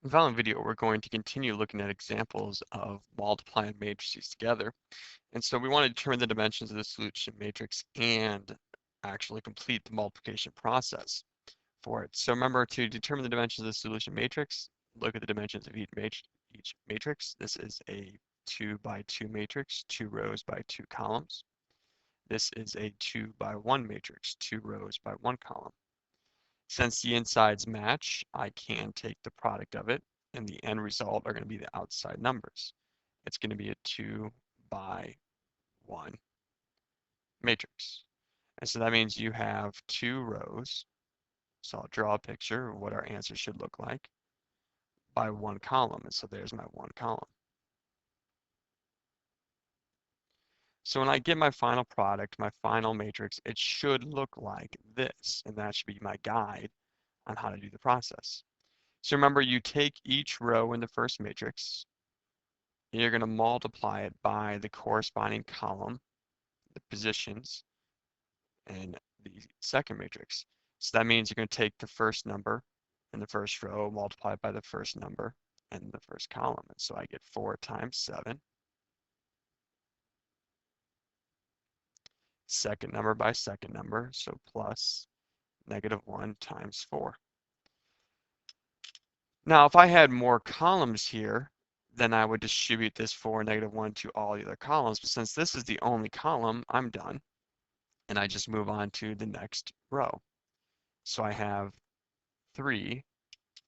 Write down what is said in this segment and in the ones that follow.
In the following video, we're going to continue looking at examples of multiplying matrices together. And so we want to determine the dimensions of the solution matrix and actually complete the multiplication process for it. So remember, to determine the dimensions of the solution matrix, look at the dimensions of each matrix. This is a 2 by 2 matrix, 2 rows by 2 columns. This is a 2 by 1 matrix, 2 rows by 1 column. Since the insides match, I can take the product of it, and the end result are going to be the outside numbers. It's going to be a 2 by 1 matrix. And so that means you have 2 rows. So I'll draw a picture of what our answer should look like by 1 column. And so there's my 1 column. So when I get my final product, my final matrix, it should look like this. And that should be my guide on how to do the process. So remember, you take each row in the first matrix, and you're going to multiply it by the corresponding column, the positions, in the second matrix. So that means you're going to take the first number in the first row, multiply it by the first number in the first column. And so I get 4 times 7. Second number by second number, so plus -1 times 4. Now, if I had more columns here, then I would distribute this 4 -1 to all the other columns. But since this is the only column, I'm done. And I just move on to the next row. So I have 3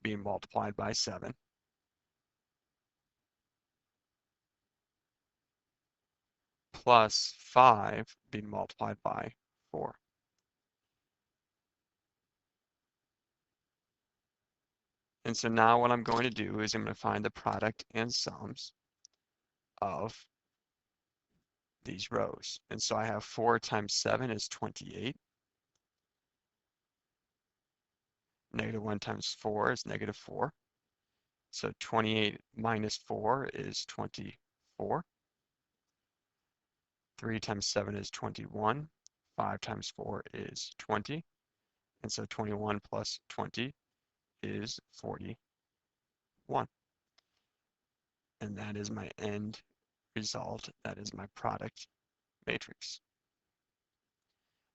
being multiplied by 7 plus 5 being multiplied by 4. And so now what I'm going to do is I'm going to find the product and sums of these rows. And so I have 4 times 7 is 28. -1 times 4 is -4. So 28 minus 4 is 24. 3 times 7 is 21. 5 times 4 is 20. And so 21 plus 20 is 41. And that is my end result. That is my product matrix.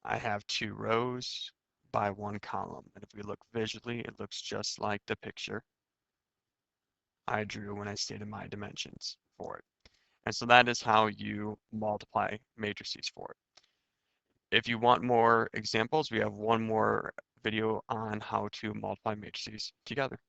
I have 2 rows by 1 column. And if we look visually, it looks just like the picture I drew when I stated my dimensions for it. And so that is how you multiply matrices for it. If you want more examples, we have one more video on how to multiply matrices together.